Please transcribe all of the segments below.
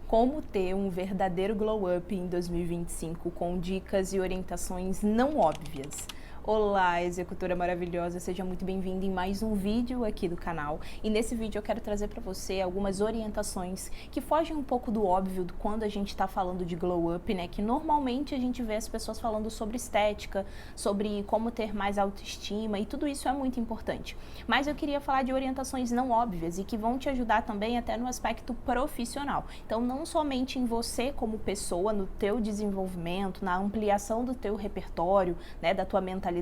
Como ter um verdadeiro glow up em 2025 com dicas e orientações não óbvias. Olá, executora maravilhosa, seja muito bem-vinda em mais um vídeo aqui do canal. E nesse vídeo eu quero trazer para você algumas orientações que fogem um pouco do óbvio quando a gente está falando de glow up, né? Que normalmente a gente vê as pessoas falando sobre estética, sobre como ter mais autoestima e tudo isso é muito importante. Mas eu queria falar de orientações não óbvias e que vão te ajudar também até no aspecto profissional. Então, não somente em você como pessoa, no teu desenvolvimento, na ampliação do teu repertório, né, da tua mentalidade,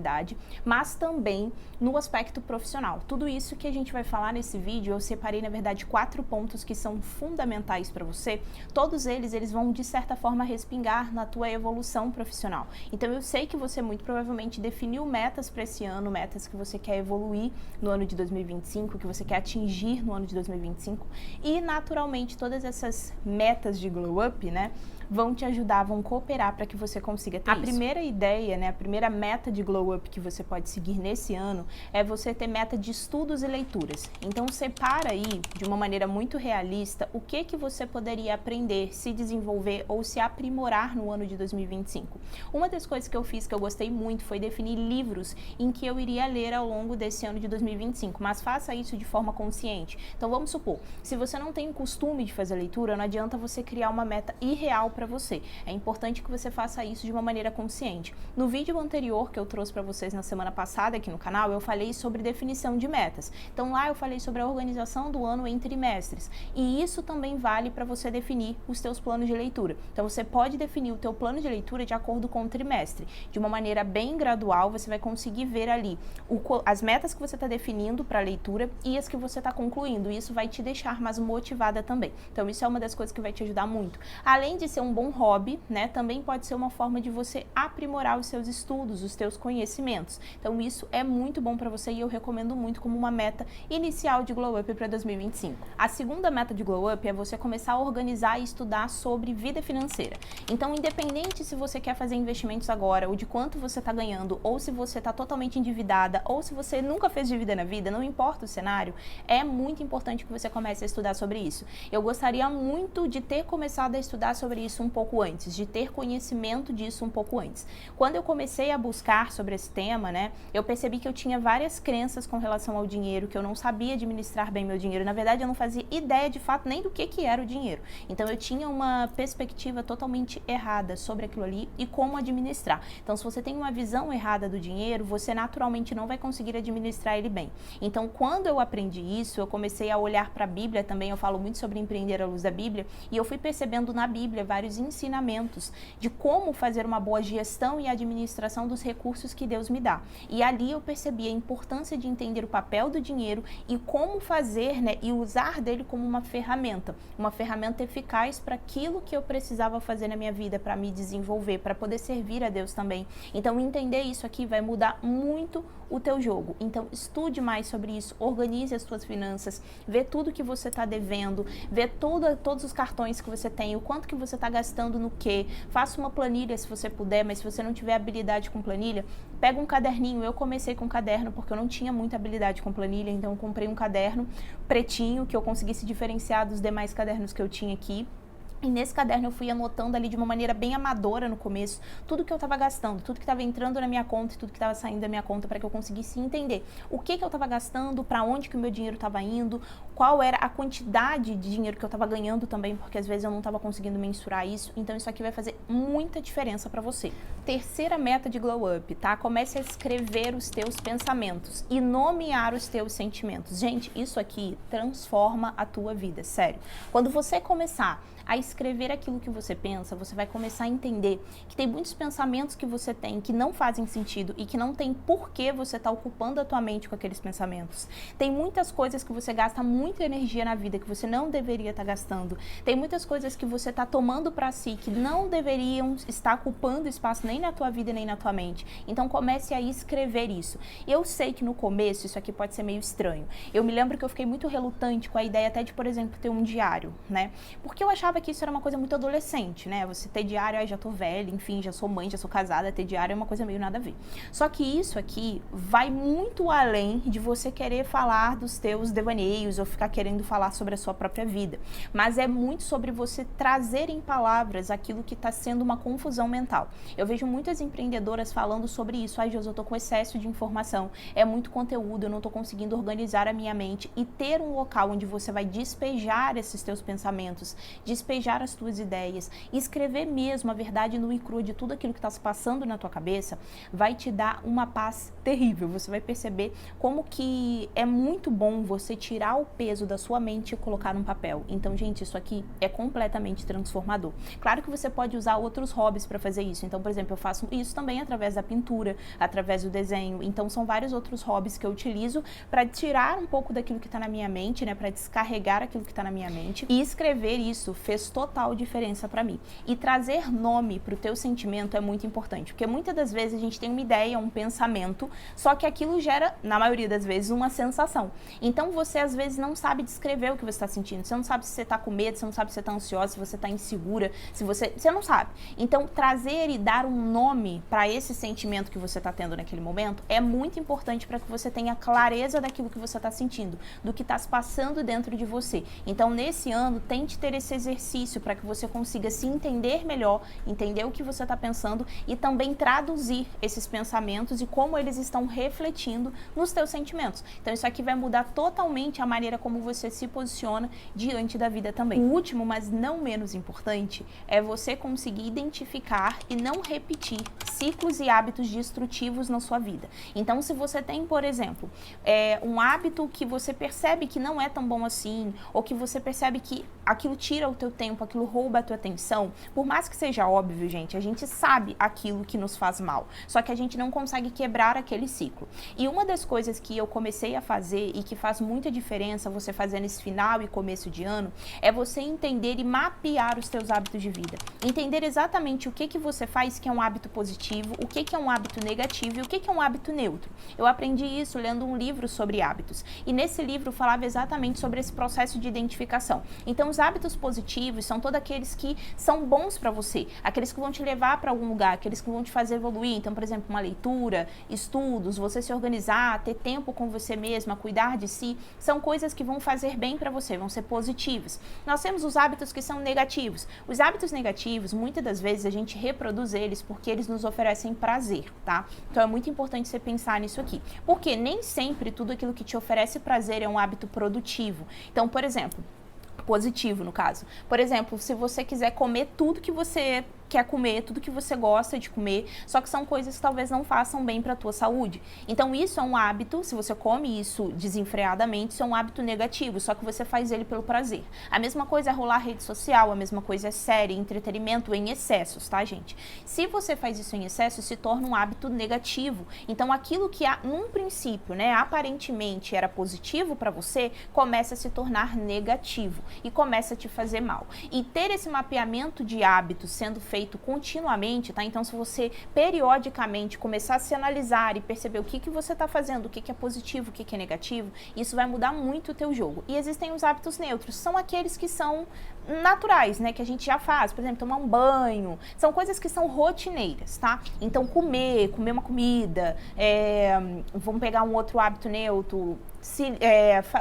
mas também no aspecto profissional. Tudo isso que a gente vai falar nesse vídeo, eu separei, na verdade, 4 pontos que são fundamentais para você. Todos eles vão, de certa forma, respingar na tua evolução profissional. Então, eu sei que você muito provavelmente definiu metas para esse ano, metas que você quer evoluir no ano de 2025, que você quer atingir no ano de 2025. E, naturalmente, todas essas metas de glow up, né, vão te ajudar, vão cooperar para que você consiga ter isso. A primeira ideia, né, a primeira meta de glow up que você pode seguir nesse ano é você ter meta de estudos e leituras. Então, separa aí, de uma maneira muito realista, o que você poderia aprender, se desenvolver ou se aprimorar no ano de 2025. Uma das coisas que eu fiz, que eu gostei muito, foi definir livros em que eu iria ler ao longo desse ano de 2025, mas faça isso de forma consciente. Então, vamos supor, se você não tem o costume de fazer leitura, não adianta você criar uma meta irreal para você. É importante que você faça isso de uma maneira consciente. No vídeo anterior que eu trouxe para vocês na semana passada aqui no canal, eu falei sobre definição de metas. Então lá eu falei sobre a organização do ano em trimestres. E isso também vale para você definir os teus planos de leitura. Então você pode definir o teu plano de leitura de acordo com o trimestre. De uma maneira bem gradual, você vai conseguir ver ali as metas que você está definindo para a leitura e as que você está concluindo. E isso vai te deixar mais motivada também. Então isso é uma das coisas que vai te ajudar muito. Além de ser um bom hobby, né, também pode ser uma forma de você aprimorar os seus estudos, os teus conhecimentos. Então isso é muito bom para você e eu recomendo muito como uma meta inicial de glow up para 2025. A segunda meta de glow up é você começar a organizar e estudar sobre vida financeira. Então, independente se você quer fazer investimentos agora, ou de quanto você está ganhando, ou se você está totalmente endividada, ou se você nunca fez dívida na vida, não importa o cenário, é muito importante que você comece a estudar sobre isso. Eu gostaria muito de ter começado a estudar sobre isso um pouco antes, de ter conhecimento disso um pouco antes. Quando eu comecei a buscar sobre esse tema, né, eu percebi que eu tinha várias crenças com relação ao dinheiro, que eu não sabia administrar bem meu dinheiro. Na verdade, eu não fazia ideia de fato nem do que era o dinheiro. Então, eu tinha uma perspectiva totalmente errada sobre aquilo ali e como administrar. Então, se você tem uma visão errada do dinheiro, você naturalmente não vai conseguir administrar ele bem. Então, quando eu aprendi isso, eu comecei a olhar para a Bíblia também. Eu falo muito sobre empreender à luz da Bíblia e eu fui percebendo na Bíblia vários ensinamentos de como fazer uma boa gestão e administração dos recursos que Deus me dá. E ali eu percebi a importância de entender o papel do dinheiro e como fazer, né, e usar dele como uma ferramenta eficaz para aquilo que eu precisava fazer na minha vida, para me desenvolver, para poder servir a Deus também. Então, entender isso aqui vai mudar muito o teu jogo. Então, estude mais sobre isso, organize as suas finanças, vê tudo que você está devendo, vê todos os cartões que você tem, o quanto que você está gastando no quê, faça uma planilha se você puder, mas se você não tiver habilidade com planilha, pega um caderninho. Eu comecei com um caderno porque eu não tinha muita habilidade com planilha, então eu comprei um caderno pretinho que eu conseguisse diferenciar dos demais cadernos que eu tinha aqui. E nesse caderno eu fui anotando ali de uma maneira bem amadora no começo, tudo que eu estava gastando, tudo que estava entrando na minha conta e tudo que estava saindo da minha conta, para que eu conseguisse entender o que eu estava gastando, para onde que o meu dinheiro estava indo, qual era a quantidade de dinheiro que eu estava ganhando também, porque às vezes eu não estava conseguindo mensurar isso. Então isso aqui vai fazer muita diferença para você. Terceira meta de glow up, tá? Comece a escrever os teus pensamentos e nomear os teus sentimentos. Gente, isso aqui transforma a tua vida, sério. Quando você começar a escrever aquilo que você pensa, você vai começar a entender que tem muitos pensamentos que você tem que não fazem sentido e que não tem porquê você estar ocupando a tua mente com aqueles pensamentos. Tem muitas coisas que você gasta muita energia na vida que você não deveria estar gastando. Tem muitas coisas que você está tomando para si que não deveriam estar ocupando espaço nem na tua vida nem na tua mente. Então comece a escrever isso. Eu sei que no começo isso aqui pode ser meio estranho. Eu me lembro que eu fiquei muito relutante com a ideia até de, por exemplo, ter um diário, né? Porque eu achava achava que isso era uma coisa muito adolescente, né? Você ter diário, já tô velha, enfim, já sou mãe, já sou casada, ter diário é uma coisa meio nada a ver. Só que isso aqui vai muito além de você querer falar dos teus devaneios ou ficar querendo falar sobre a sua própria vida. Mas é muito sobre você trazer em palavras aquilo que está sendo uma confusão mental. Eu vejo muitas empreendedoras falando sobre isso. Ai, Josi, eu tô com excesso de informação, é muito conteúdo, eu não tô conseguindo organizar a minha mente. E ter um local onde você vai despejar esses teus pensamentos, despejar as tuas ideias, escrever mesmo a verdade nua e crua de tudo aquilo que está se passando na tua cabeça, vai te dar uma paz terrível. Você vai perceber como que é muito bom você tirar o peso da sua mente e colocar num papel. Então, gente, isso aqui é completamente transformador. Claro que você pode usar outros hobbies para fazer isso. Então, por exemplo, eu faço isso também através da pintura, através do desenho. Então, são vários outros hobbies que eu utilizo para tirar um pouco daquilo que está na minha mente, né, para descarregar aquilo que está na minha mente. E escrever isso fez total diferença para mim. E trazer nome para o teu sentimento é muito importante, porque muitas das vezes a gente tem uma ideia, um pensamento, só que aquilo gera, na maioria das vezes, uma sensação. Então, você às vezes não sabe descrever o que você está sentindo. Você não sabe se você está com medo, você não sabe se você está ansiosa, se você está insegura, se você não sabe. Então, trazer e dar um nome para esse sentimento que você está tendo naquele momento é muito importante para que você tenha clareza daquilo que você está sentindo, do que está se passando dentro de você. Então, nesse ano, tente ter esse exercício para que você consiga se entender melhor, entender o que você está pensando e também traduzir esses pensamentos e como eles estão refletindo nos teus sentimentos. Então, isso aqui vai mudar totalmente a maneira como você se posiciona diante da vida também. O último, mas não menos importante, é você conseguir identificar e não repetir ciclos e hábitos destrutivos na sua vida. Então, se você tem, por exemplo, um hábito que você percebe que não é tão bom assim, ou que você percebe que aquilo tira o teu tempo, aquilo rouba a tua atenção, por mais que seja óbvio, gente, a gente sabe aquilo que nos faz mal, só que a gente não consegue quebrar aquele ciclo. E uma das coisas que eu comecei a fazer e que faz muita diferença você fazer nesse final e começo de ano, é você entender e mapear os teus hábitos de vida. Entender exatamente o que você faz que é um hábito positivo, o que é um hábito negativo e o que é um hábito neutro. Eu aprendi isso lendo um livro sobre hábitos. E nesse livro falava exatamente sobre esse processo de identificação. Então, os hábitos positivos são todos aqueles que são bons para você, aqueles que vão te levar para algum lugar, aqueles que vão te fazer evoluir. Então, por exemplo, uma leitura, estudos, você se organizar, ter tempo com você mesma, cuidar de si, são coisas que vão fazer bem para você, vão ser positivas. Nós temos os hábitos que são negativos. Os hábitos negativos, muitas das vezes a gente reproduz eles porque eles nos oferecem prazer, tá? Então é muito importante você pensar nisso aqui. Porque nem sempre tudo aquilo que te oferece prazer é um hábito produtivo. Então, por exemplo, positivo no caso. Por exemplo, se você quiser comer tudo que você quer comer, tudo que você gosta de comer, só que são coisas que talvez não façam bem para a tua saúde. Então isso é um hábito, se você come isso desenfreadamente, isso é um hábito negativo, só que você faz ele pelo prazer. A mesma coisa é rolar rede social, a mesma coisa é série, entretenimento em excessos, tá, gente? Se você faz isso em excesso, se torna um hábito negativo. Então aquilo que num princípio, né, aparentemente era positivo para você, começa a se tornar negativo e começa a te fazer mal. E ter esse mapeamento de hábitos sendo feito continuamente, tá? Então, se você periodicamente começar a se analisar e perceber o que você está fazendo, o que é positivo, o que é negativo, isso vai mudar muito o teu jogo. E existem os hábitos neutros, são aqueles que são naturais, né? Que a gente já faz, por exemplo, tomar um banho, são coisas que são rotineiras, tá? Então, comer uma comida, vamos pegar um outro hábito neutro,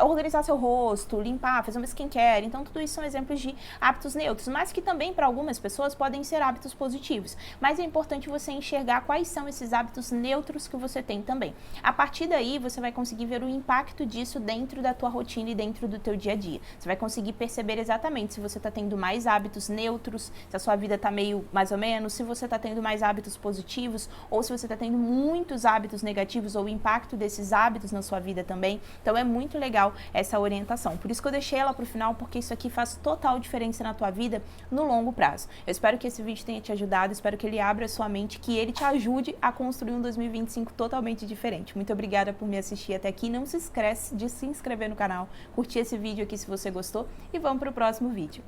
organizar seu rosto, limpar, fazer uma skincare. Então, tudo isso são exemplos de hábitos neutros, mas que também para algumas pessoas podem ser hábitos positivos. Mas é importante você enxergar quais são esses hábitos neutros que você tem também. A partir daí, você vai conseguir ver o impacto disso dentro da tua rotina e dentro do teu dia a dia. Você vai conseguir perceber exatamente se você está tendo mais hábitos neutros, se a sua vida está meio mais ou menos, se você está tendo mais hábitos positivos ou se você está tendo muitos hábitos negativos ou o impacto desses hábitos na sua vida também. Então é muito legal essa orientação. Por isso que eu deixei ela para o final, porque isso aqui faz total diferença na tua vida no longo prazo. Eu espero que esse vídeo tenha te ajudado, espero que ele abra a sua mente, que ele te ajude a construir um 2025 totalmente diferente. Muito obrigada por me assistir até aqui. Não se esquece de se inscrever no canal, curtir esse vídeo aqui se você gostou e vamos para o próximo vídeo.